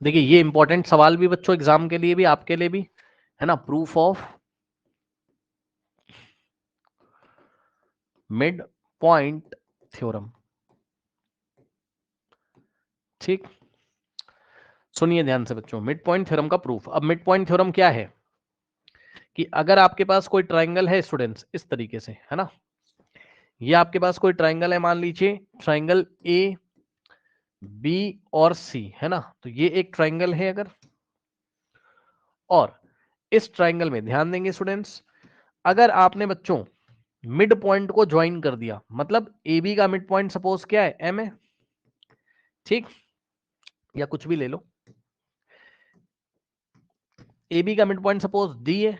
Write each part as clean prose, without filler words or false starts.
देखिए ये इंपॉर्टेंट सवाल भी बच्चों, एग्जाम के लिए भी, आपके लिए भी, है ना। Proof of mid point theorem, ठीक। सुनिए ध्यान से बच्चों, मिड पॉइंट थ्योरम का प्रूफ। अब मिड पॉइंट थ्योरम क्या है कि अगर आपके पास कोई ट्राइंगल है स्टूडेंट्स इस तरीके से, है ना, ये आपके पास कोई ट्राइंगल है, मान लीजिए ट्राइंगल ए बी और सी, है ना, तो ये एक ट्राइंगल है अगर, और इस ट्राइंगल में ध्यान देंगे स्टूडेंट्स, अगर आपने बच्चों मिड पॉइंट को ज्वाइन कर दिया, मतलब ए बी का मिड पॉइंट सपोज क्या है, एम है, ठीक, या कुछ भी ले लो, ए बी का मिड पॉइंट सपोज डी है,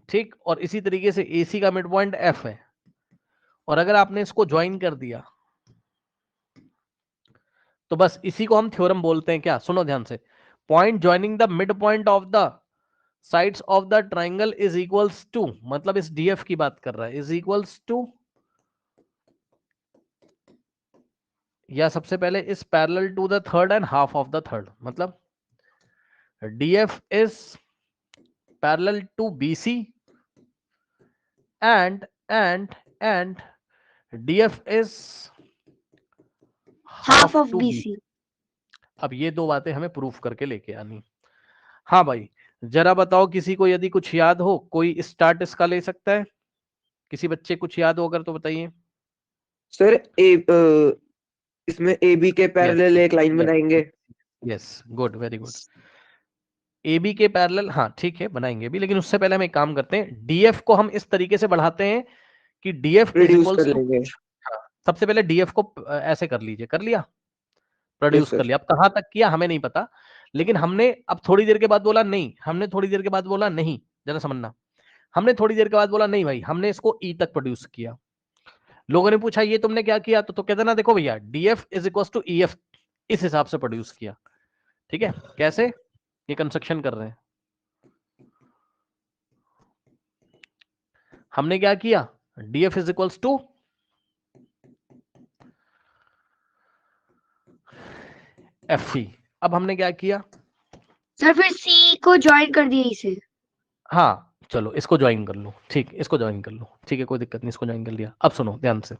ठीक, और इसी तरीके से ए सी का मिड पॉइंट एफ है, और अगर आपने इसको ज्वाइन कर दिया तो बस इसी को हम थ्योरम बोलते हैं क्या, सुनो ध्यान से, point joining the mid point of the sides of the triangle is equals to, मतलब इस डीएफ की बात कर रहा है, इज इक्वल्स टू, या सबसे पहले is parallel to the third and half of the third, मतलब DF is parallel to BC and DF is half half of to B. BC। अब ये दो बातें हमें प्रूफ करके लेके आनी। हाँ भाई, जरा बताओ किसी को यदि कुछ याद हो, कोई स्टार्ट इसका ले सकता है, किसी बच्चे कुछ याद हो अगर तो बताइए। सर इसमें ए बी के यस पैरेलल एक लाइन यस बनाएंगे। Yes, good, very good. A B के पैरेलल, हाँ ठीक है, बनाएंगे भी, लेकिन उससे पहले हम एक काम करते हैं, डीएफ को हम इस तरीके से बढ़ाते हैं कि डीएफ इज रिड्यूस कर इक्वल्स टू, लेंगे। सबसे पहले डीएफ को ऐसे कर लीजिए, कर लिया, यस प्रोड्यूस कर सर। लिया। अब कहां तक किया हमें नहीं पता, लेकिन हमने अब थोड़ी देर के बाद बोला नहीं, हमने थोड़ी देर के बाद बोला नहीं, जरा समझना, हमने थोड़ी देर के बाद बोला नहीं भाई, हमने इसको ई तक प्रोड्यूस किया। लोगों ने पूछा ये तुमने क्या किया, तो कहते ना देखो भैया, DF is equal to E F, इस हिसाब से प्रोड्यूस किया, ठीक है। कैसे, ये कंस्ट्रक्शन कर रहे हैं, हमने क्या किया, DF is equals to F E. अब हमने क्या किया, सर फिर C को ज्वाइन कर दिया इसे। हाँ चलो इसको ज्वाइन कर लो, ठीक, इसको ज्वाइन कर लो, ठीक है, कोई दिक्कत नहीं, इसको ज्वाइन कर लिया। अब सुनो ध्यान से,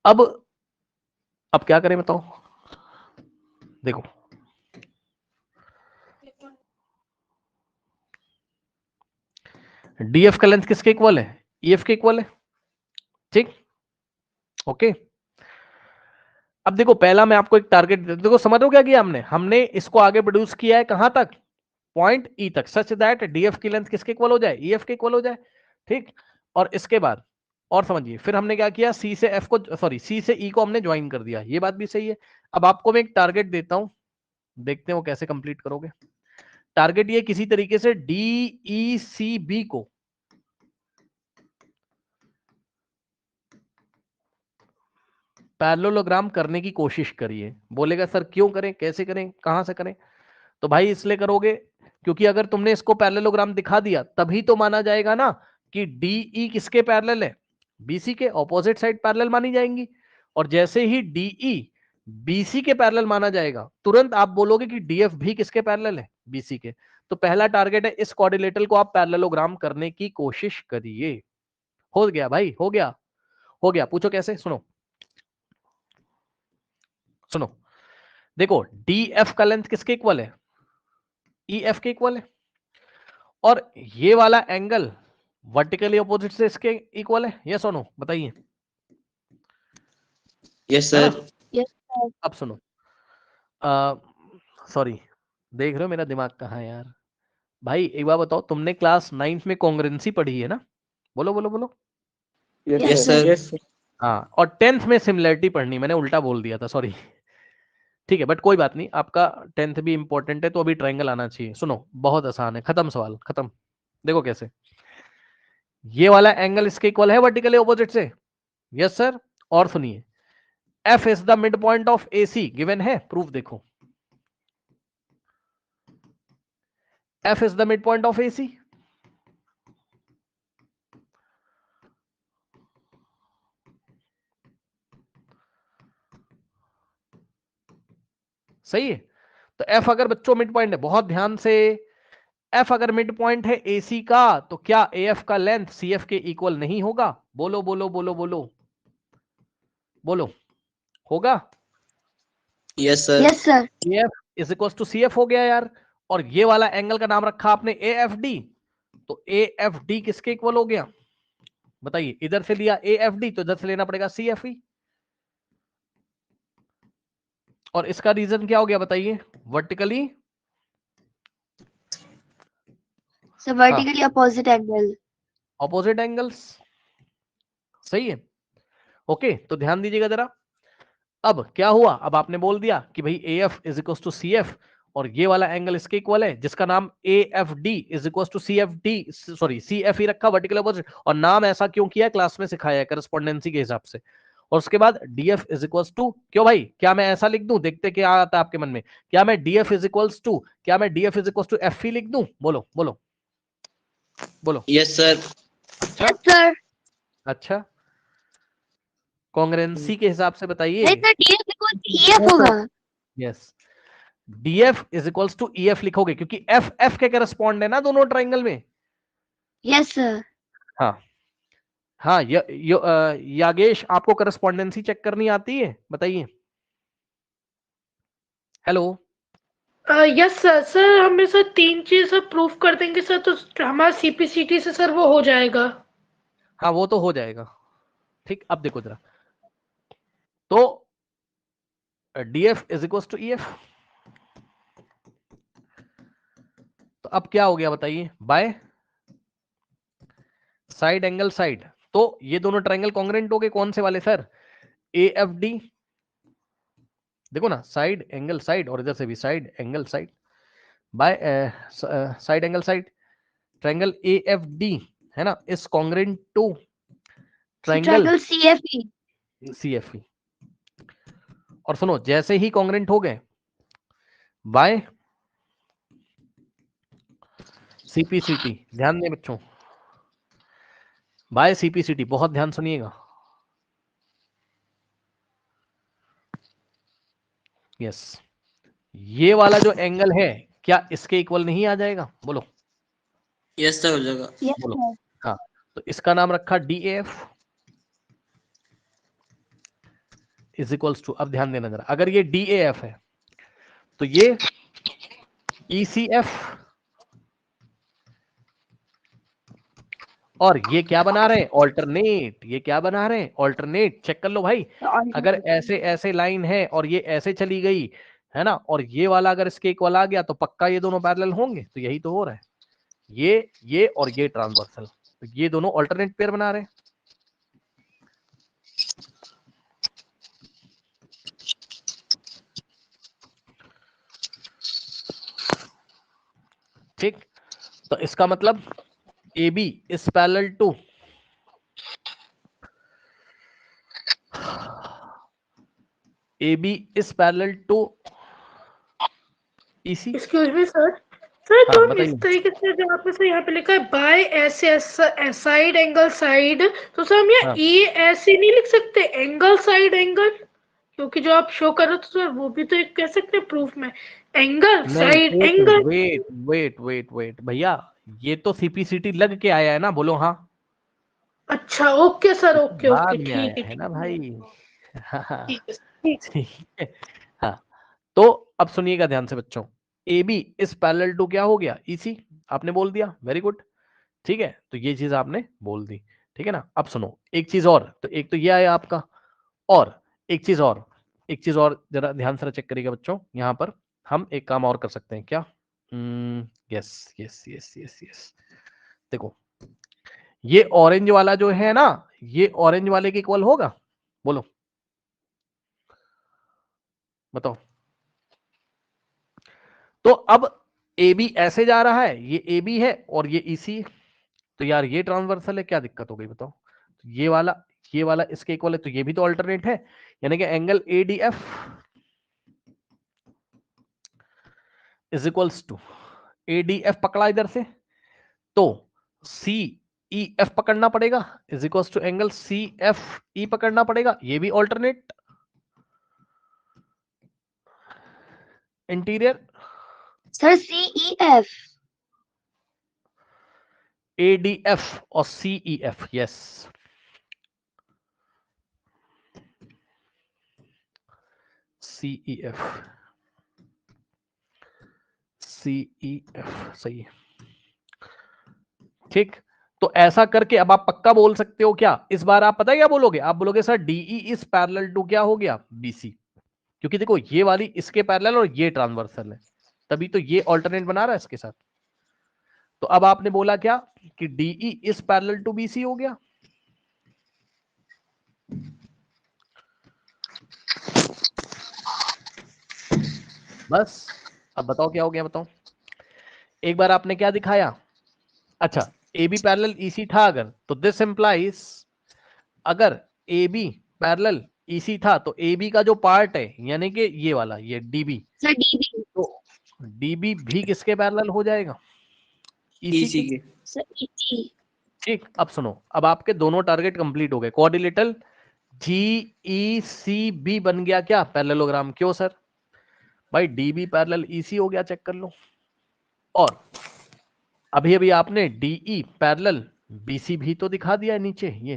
अब अब क्या करें बताओ, देखो डीएफ का लेंथ किसके इक्वल है, ईएफ के इक्वल है, ठीक, ओके। अब देखो पहला मैं आपको एक टारगेट, देखो समझ रहे हो क्या किया हमने, हमने इसको आगे प्रोड्यूस किया है कहां तक, पॉइंट ई तक, सच दैट डीएफ की लेंथ किसके इक्वल हो जाए, ईएफ के इक्वल हो जाए, ठीक। और इसके बाद और समझिए, फिर हमने क्या किया, सी से एफ को, सॉरी सी से ई को हमने ज्वाइन कर दिया, ये बात भी सही है। अब आपको मैं एक टारगेट देता हूं, देखते हैं वो कैसे कंप्लीट करोगे। टारगेट ये किसी तरीके से डी ई सी बी को पैरेललोग्राम करने की कोशिश करिए। बोलेगा सर क्यों करें, कैसे करें, कहां से करें, तो भाई इसलिए करोगे क्योंकि अगर तुमने इसको पैरेललोग्राम दिखा दिया तभी तो माना जाएगा ना कि डीई किसके पैरेलल है, बीसी के, ऑपोजिट साइड पैरेलल मानी जाएंगी। और जैसे ही डीई बीसी के पैरेलल माना जाएगा, तुरंत आप बोलोगे कि डीएफ भी किसके पैरेलल है, बीसी के। तो पहला टारगेट है इस क्वाड्रिलेटरल को आप पैरेललोग्राम करने की कोशिश करिए। हो गया भाई, हो गया, हो गया, पूछो कैसे, सुनो सुनो, देखो डी एफ का लेंथ किसके इक्वल है, ई एफ के इक्वल है, और ये वाला एंगल वर्टिकली अपोजिट से इसके इक्वल है, यस और नो बताइए, यस है ना। सर। Yes sir. अब सुनो, सॉरी, देख रहे हो मेरा दिमाग कहाँ है यार। भाई एक बार बताओ, तुमने क्लास 9th में कॉन्ग्रुएंसी पढ़ी है ना, बोलो बोलो बोलो। Yes yes sir. Sir. Yes sir. हाँ, और 10th में सिमिलरिटी पढ़नी, मैंने उल्टा बोल दिया था, सॉरी, ठीक है, बट कोई बात नहीं, आपका 10th भी इंपॉर्टेंट है, तो अभी ट्रायंगल आना चाहिए। सुनो बहुत आसान है, खत्म सवाल, खत्म। देखो कैसे, ये वाला एंगल इसके इक्वल है वर्टिकली ऑपोजिट से, यस सर। और सुनिए, F is the mid point of A C, given है, प्रूफ देखो, F is the mid point of A C, सही है। तो एफ अगर बच्चों मिड पॉइंट है, बहुत ध्यान से, एफ अगर मिड पॉइंट है एसी का, तो क्या ए एफ का लेंथ सी एफ के इक्वल नहीं होगा? बोलो बोलो बोलो बोलो बोलो, होगा? Yes sir. Yes sir. A F is equal to C F हो गया यार, और ये वाला एंगल का नाम रखा आपने ए एफ डी, तो ए एफ डी किसके इक्वल हो गया बताइए? इधर से लिया ए एफ डी, तो इधर से लेना पड़ेगा सी एफ ई, और इसका रीजन क्या हो गया बताइए? Vertically sir vertically opposite angle. Opposite angles, सही है। ओके, तो ध्यान दीजिएगा जरा। अब क्या हुआ, अब आपने बोल दिया कि भाई A F is equal to C F, और ये वाला एंगल इसके इक्वल है जिसका नाम A F D is equal to C F D, sorry C F ही रखा, वर्टिकल अपोजिट, और नाम ऐसा क्यों किया क्लास में सिखाया है करस्पोंडेंसी के हिसाब से। और उसके बाद D F is equal to, क्यों भाई, क्या मैं ऐसा लिख दूं, देखते क्या आता है आपके मन में, क्या मैं D F is equal to, क्या मैं D F is equal to F ही लिख दूं? बोलो बोलो बोलो। Yes sir. अच्छा यस सर। अच्छा, कॉन्ग्रेंसी के हिसाब से बताइए। नहीं सर, डीएफ इक्वल ईएफ होगा। Yes, DF is equals to EF लिखोगे, क्योंकि एफ एफ के करस्पॉन्ड है ना दोनों ट्राइंगल में। Yes sir. हाँ हाँ, यागेश, आपको करस्पॉन्डेंसी चेक करनी आती है बताइए? Hello, yes sir. सर हमें सर 3 चीज प्रूफ कर देंगे सर, तो हमारा सीपीसीटी से सर वो हो जाएगा। हाँ वो तो हो जाएगा। ठीक, अब देखो जरा, तो DF is equals to EF, तो अब क्या हो गया बताइए? बाय साइड एंगल साइड, तो ये दोनों ट्रायंगल कॉन्ग्रेंट हो गए, कौन से वाले सर? ए एफ डी, देखो ना, साइड एंगल साइड, और इधर से भी side angle side, by side angle side, triangle A F D है ना, is congruent to triangle triangle CFE. C F E. और सुनो, जैसे ही कॉन्ग्रेंट हो गए बाय सीपीसीटी, ध्यान दें बच्चों, बाय सीपीसीटी, बहुत ध्यान सुनिएगा। यस, ये वाला जो एंगल है क्या इसके इक्वल नहीं आ जाएगा? बोलो। यस सर हो जाएगा। यस बोलो। सर। हाँ, तो इसका नाम रखा D F is equals to, अब ध्यान देना जरा, अगर ये डी एफ है तो ये ई सी एफ, और ये क्या बना रहे हैं? ऑल्टरनेट। ये क्या बना रहे हैं? ऑल्टरनेट। चेक कर लो भाई, अगर ऐसे ऐसे लाइन है और ये ऐसे चली गई है ना, और ये वाला अगर इसके इक्वल आ गया तो पक्का ये दोनों पैरेलल होंगे, तो यही तो हो रहा है, ये और ये ट्रांसवर्सल, तो ये दोनों ऑल्टरनेट पेयर बना रहे हैं। ठीक, तो इसका मतलब A B is parallel to AB is parallel to EC। Excuse me sir. Sir हाँ, तो इस बताइए। तरीके से जो आपने सर यहाँ पे लिखा है बाय ऐसे साइड एंगल साइड, तो सर हम यहाँ हाँ। ए ऐसे नहीं लिख सकते, एंगल साइड एंगल, क्योंकि जो आप शो कर रहे हो तो सर वो भी तो एक कह सकते हैं प्रूफ में, angle side angle. Wait wait wait wait भैया, ये तो सीपीसीटी लग के आया है ना, बोलो हाँ। अच्छा ओके सर, ओके बाद ओके में ठीक आया है है ना भाई। हाँ, ठीक है ठीक है। ठीक है। हाँ, तो अब सुनिएगा ध्यान से बच्चों, A B is parallel to क्या हो गया? EC, आपने बोल दिया, वेरी गुड। ठीक है, तो ये चीज आपने बोल दी, ठीक है ना। अब सुनो एक चीज और, तो एक तो ये आया आपका, और एक चीज और जरा ध्यान से चेक करिएगा बच्चों, यहाँ पर हम एक काम और कर सकते हैं क्या? Yes yes yes yes yes, देखो ये ऑरेंज वाला जो है ना, ये ऑरेंज वाले के इक्वल होगा? बोलो बताओ। तो अब ए बी ऐसे जा रहा है, ये ए बी है और ये EC, तो यार ये ट्रांसवर्सल है, क्या दिक्कत हो गई बताओ? तो ये वाला इसके इक्वल है, तो ये भी तो अल्टरनेट है, यानी कि angle ADF is equals to ADF पकड़ा इधर से, तो CEF पकड़ना पड़ेगा is equals to angle CFE पकड़ना पड़ेगा, ये भी alternate interior sir CEF। ADF और CEF, यस। CEF सही है। ठीक, तो ऐसा करके अब आप पक्का बोल सकते हो क्या? इस बार आप पता है क्या बोलोगे? आप बोलोगे sir DE is parallel to क्या हो गया? BC, क्योंकि देखो ये वाली इसके पैरेलल और ये ट्रांसवर्सल है, तभी तो ये ऑल्टरनेट बना रहा है इसके साथ। तो अब आपने बोला क्या कि DE is parallel to BC हो गया। बस अब बताओ क्या हो गया, बताओ। एक बार आपने क्या दिखाया? अच्छा, AB पैरेलल EC था अगर, तो दिस इंप्लाइज अगर AB पैरेलल EC था तो AB का जो पार्ट है यानी कि ये वाला, ये DB, सर DB। तो DB भी किसके पैरेलल हो जाएगा? EC इसी के। के। Sir EC। ठीक, अब सुनो, अब आपके दोनों टारगेट कंप्लीट हो गए। क्वाड्रिलेटरल GECB बन गया क्या? पैरेललोग्राम। क्यों सर? भाई DB पैरेलल EC हो गया, चेक कर लो। और अभी अभी आपने DE पैरेलल BC भी तो दिखा दिया है नीचे ये।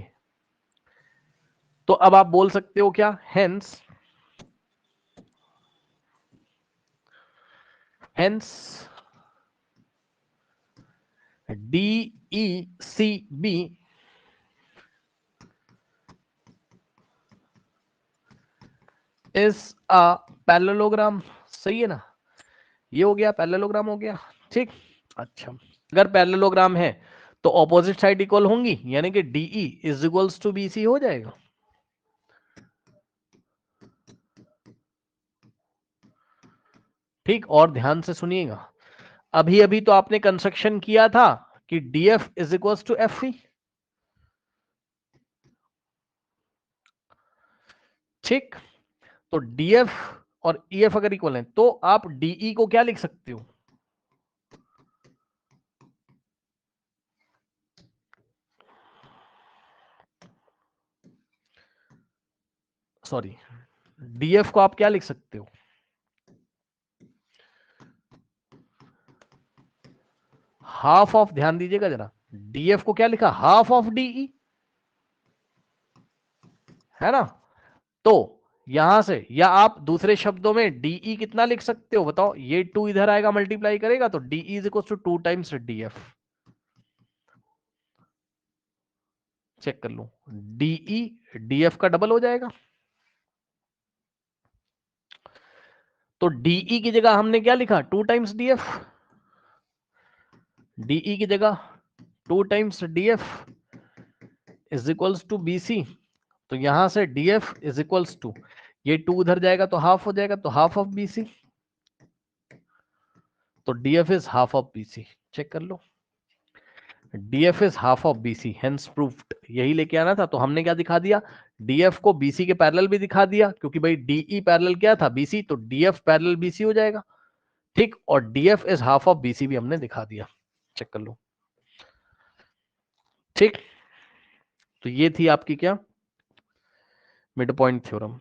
तो अब आप बोल सकते हो क्या? Hence DECB is a parallelogram. सही है ना? ये हो गया, पैरेललोग्राम हो गया। ठीक, अच्छा, अगर पैरेललोग्राम है तो ऑपोजिट साइड इक्वल होंगी, यानी कि DE is equals to BC हो जाएगा। ठीक, और ध्यान से सुनिएगा, अभी अभी तो आपने कंस्ट्रक्शन किया था कि DF is equals to FE। ठीक, तो DF और EF अगर इक्वल है तो आप DE को क्या लिख सकते हो? सॉरी, DF को आप क्या लिख सकते हो? हाफ ऑफ, ध्यान दीजिएगा जरा, DF को क्या लिखा? हाफ ऑफ DE, है ना? तो यहां से, या आप दूसरे शब्दों में DE कितना लिख सकते हो बताओ? ये 2 इधर आएगा, मल्टीप्लाई करेगा तो DE is equal to 2 times DF। Check कर लो, DE DF का डबल हो जाएगा। तो DE की जगह हमने क्या लिखा? 2 टाइम्स DF। DE की जगह 2 times DF is equals to BC। तो यहां से DF इज इक्वल्स टू, ये 2 उधर जाएगा तो हाफ हो जाएगा, तो हाफ ऑफ BC। तो DF is half of BC। Check कर लो, DF is half of BC, hence proved. यही लेके आना था, तो हमने क्या दिखा दिया? DF को BC के पैरेलल भी दिखा दिया, क्योंकि भाई DE पैरेलल क्या था? BC, तो DF पैरेलल BC हो जाएगा। ठीक, और DF is half of BC भी हमने दिखा दिया। चेक कर लो। ठीक, तो ये थी आपकी क्या? Mid point theorem.